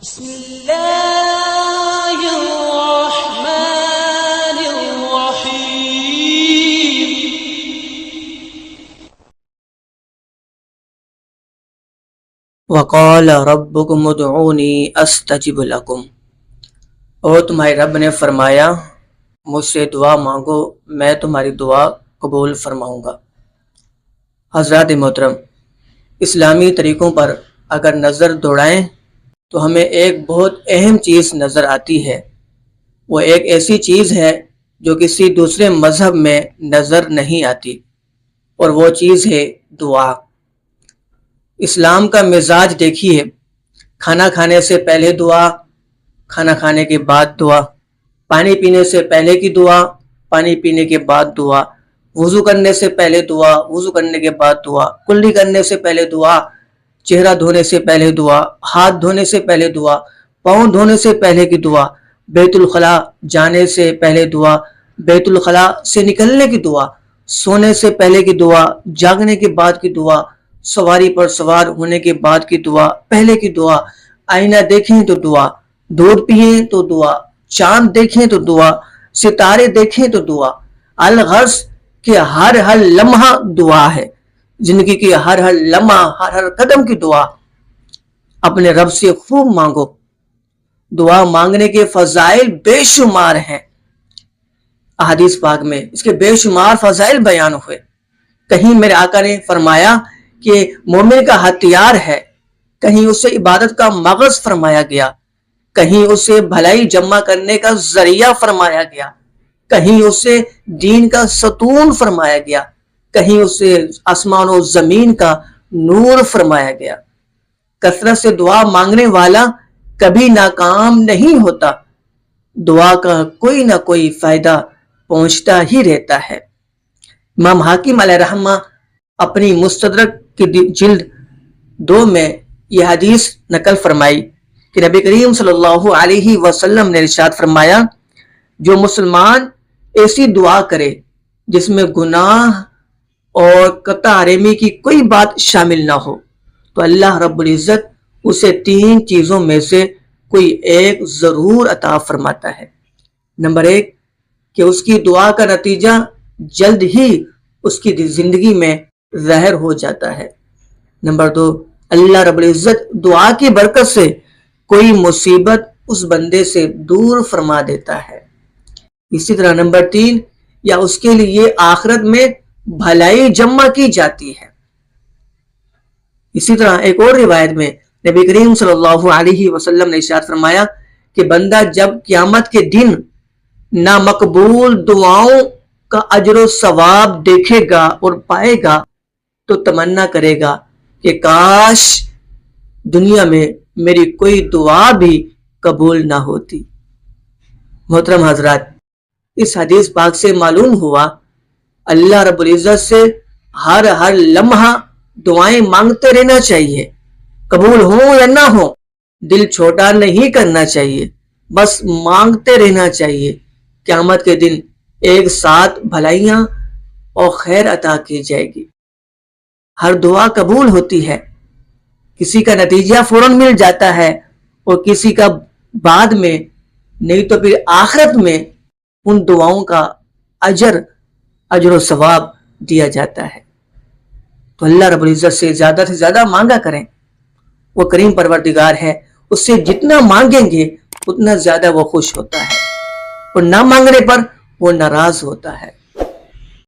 بسم اللہ الرحمن الرحیم وقال ربکم ادعونی استجب لکم، اور تمہارے رب نے فرمایا مجھ سے دعا مانگو میں تمہاری دعا قبول فرماؤں گا۔ حضرات محترم، اسلامی طریقوں پر اگر نظر دوڑائیں تو ہمیں ایک بہت اہم چیز نظر آتی ہے۔ وہ ایک ایسی چیز ہے جو کسی دوسرے مذہب میں نظر نہیں آتی، اور وہ چیز ہے دعا۔ اسلام کا مزاج دیکھیے، کھانا کھانے سے پہلے دعا، کھانا کھانے کے بعد دعا، پانی پینے سے پہلے کی دعا، پانی پینے کے بعد دعا، وضو کرنے سے پہلے دعا، وضو کرنے کے بعد دعا، کلی کرنے سے پہلے دعا، چہرہ دھونے سے پہلے دعا، ہاتھ دھونے سے پہلے دعا، پاؤں دھونے سے پہلے کی دعا، بیت الخلاء جانے سے پہلے دعا، بیت الخلاء سے نکلنے کی دعا، سونے سے پہلے کی دعا، جاگنے کے بعد کی دعا، سواری پر سوار ہونے کے بعد کی دعا، پہلے کی دعا، آئینہ دیکھیں تو دعا، دودھ پیئیں تو دعا، چاند دیکھیں تو دعا، ستارے دیکھیں تو دعا، الغرض کہ ہر لمحہ دعا ہے۔ زندگی کی ہر لمحہ، ہر قدم کی دعا۔ اپنے رب سے خوب مانگو۔ دعا مانگنے کے فضائل بے شمار ہیں، احادیث پاک میں اس کے بے شمار فضائل بیان ہوئے۔ کہیں میرے آقا نے فرمایا کہ مومن کا ہتھیار ہے، کہیں اسے عبادت کا مغز فرمایا گیا، کہیں اسے بھلائی جمع کرنے کا ذریعہ فرمایا گیا، کہیں اسے دین کا ستون فرمایا گیا، کہیں اسے آسمان و زمین کا نور فرمایا گیا۔ کثرت سے دعا مانگنے والا کبھی ناکام نہیں ہوتا، دعا کا کوئی نہ کوئی فائدہ پہنچتا ہی رہتا ہے۔ امام حاکم علیہ رحمہ اپنی مستدرک کی جلد 2 میں یہ حدیث نقل فرمائی کہ نبی کریم صلی اللہ علیہ وسلم نے ارشاد فرمایا، جو مسلمان ایسی دعا کرے جس میں گناہ اور قطع رحمی کی کوئی بات شامل نہ ہو تو اللہ رب العزت اسے 3 چیزوں میں سے کوئی ایک ضرور عطا فرماتا ہے۔ نمبر 1 کہ اس کی دعا کا نتیجہ جلد ہی اس کی زندگی میں ظاہر ہو جاتا ہے۔ نمبر 2 اللہ رب العزت دعا کی برکت سے کوئی مصیبت اس بندے سے دور فرما دیتا ہے۔ اسی طرح نمبر 3 یا اس کے لیے آخرت میں بھلائی جمع کی جاتی ہے۔ اسی طرح ایک اور روایت میں نبی کریم صلی اللہ علیہ وسلم نے ارشاد فرمایا کہ بندہ جب قیامت کے دن نامقبول دعاؤں کا اجر و ثواب دیکھے گا اور پائے گا تو تمنا کرے گا کہ کاش دنیا میں میری کوئی دعا بھی قبول نہ ہوتی۔ محترم حضرات، اس حدیث پاک سے معلوم ہوا اللہ رب العزت سے ہر لمحہ دعائیں مانگتے رہنا چاہیے، قبول ہوں یا نہ ہوں دل چھوٹا نہیں کرنا چاہیے، بس مانگتے رہنا چاہیے۔ قیامت کے دن ایک ساتھ بھلائیاں اور خیر عطا کی جائے گی۔ ہر دعا قبول ہوتی ہے، کسی کا نتیجہ فوراً مل جاتا ہے اور کسی کا بعد میں، نہیں تو پھر آخرت میں ان دعاؤں کا اجر و ثواب دیا جاتا ہے۔ تو اللہ رب العزت سے زیادہ مانگا کریں، وہ کریم پروردگار ہے، اس سے جتنا مانگیں گے اتنا زیادہ وہ خوش ہوتا ہے، اور نہ مانگنے پر وہ ناراض ہوتا ہے۔